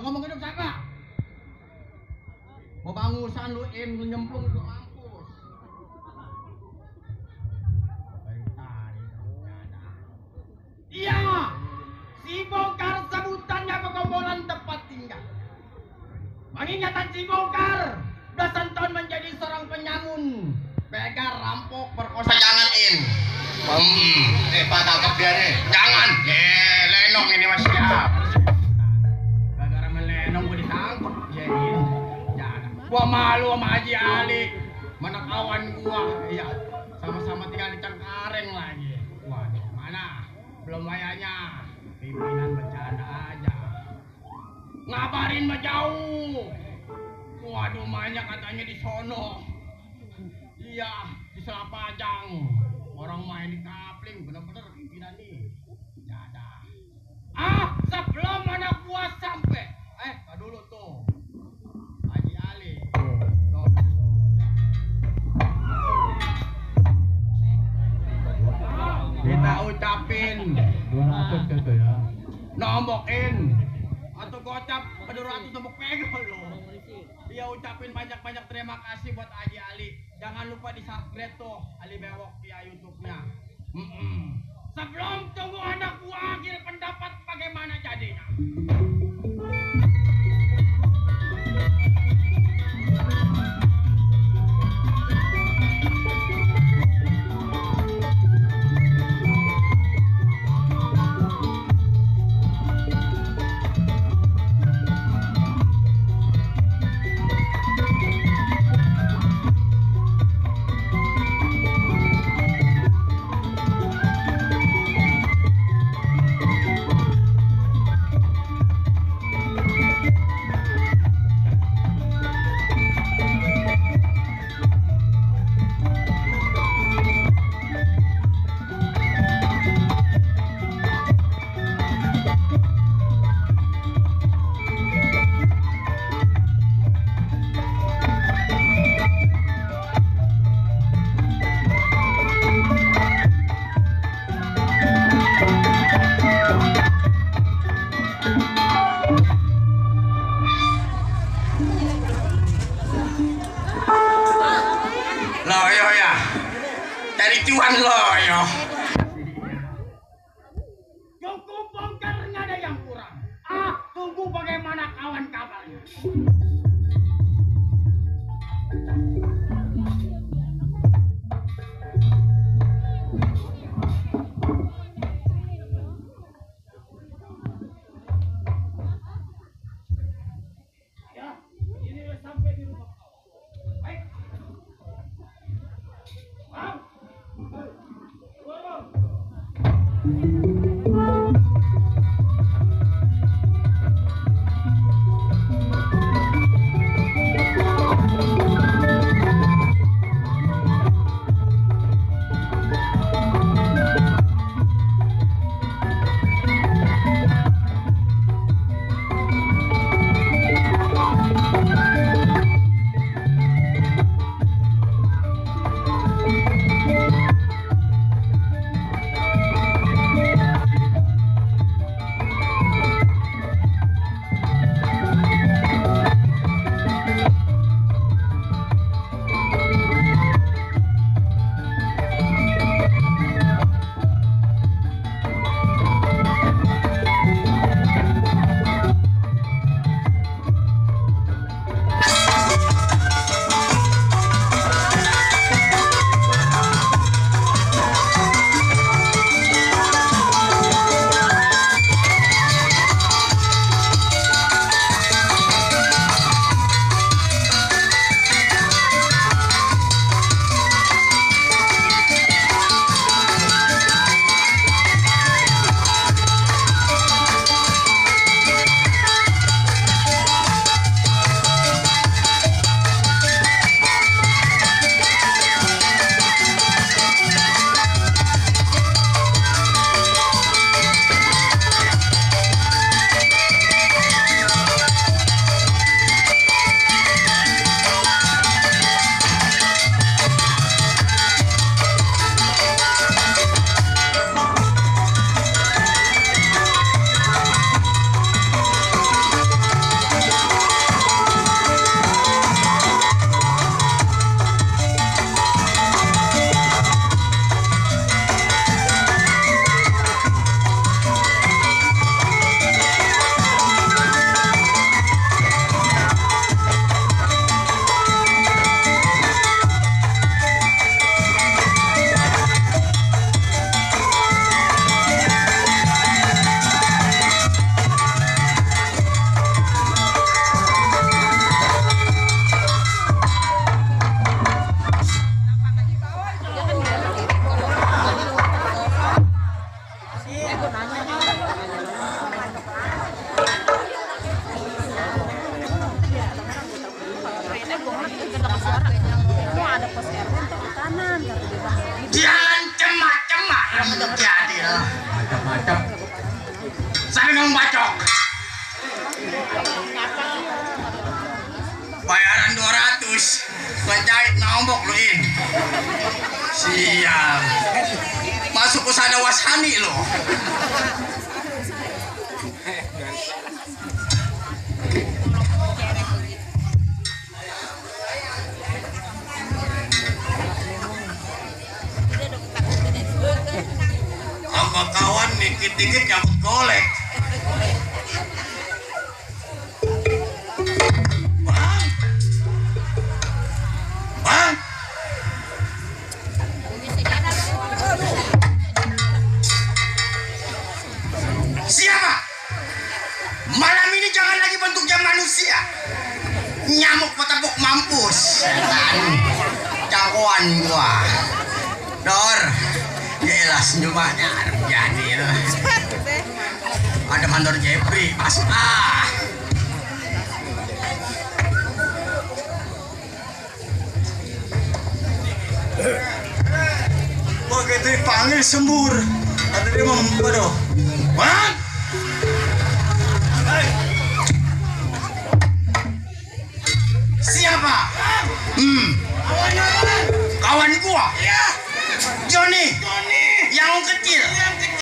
ngomong hidup siapa? Bebangusan lu lu nyemplung ke mampus. Iya, si Bongkar sebutannya pegombolan tempat tinggal. Pengingatan si Bongkar, belasan tahun menjadi seorang penyamun, begal, rampok, perkosa. Jangan Pak tangkap dia nih. Jangan. Lenong ini Mas siap. Gara-gara melenong gua ditangkap. Ya ini. Jangan. Gua malu sama Haji Ali. Mana kawan gua. Iya. Sama-sama tinggal di Cengkareng lagi. Waduh, mana? Belum wayanya. Pimpinan bercanda aja. Ngabarin mah jauh. Waduh, banyak katanya di sono. Iya, di Selapajang. Orang main di kapling, bener-bener pimpinan nih. Ya ada. Sebelum anak gua sampai. Dulu tuh. Haji Ali. Tuh. Kita ucapin. 200 gitu ya. Nombokin. Atau gocap, kedua ratus nombok pegel loh. Dia ucapin banyak-banyak terima kasih buat Haji Ali. Jangan lupa di subscribe tuh Ali Bewok via YouTube-nya. Sebelum tunggu anak gua akhir pendapat bagaimana jadinya. Loyo ya, cari cuan loyo. Cukup Bongkar, nggak ada yang kurang. Tunggu bagaimana kawan kabarnya. jadi lah. Macam-macam. Saya nggak bacok. Bayaran 200. Ngejahit nombok lu in. Sial. Masuk ke sana Washani lo. Apa kawan dikit-dikit nyambut golek. Bang. Bang. Siapa? Malam ini jangan lagi bentuknya manusia. Nyamuk petepuk mampus. Jagoan gua. Dor. Yaelah senyumannya jadi loh. Ada mandor Jeffrey pas begitu dipanggil sembur. Ada dia waduh. Bang. Siapa? Kawan gua. Johnny. Yang kecil.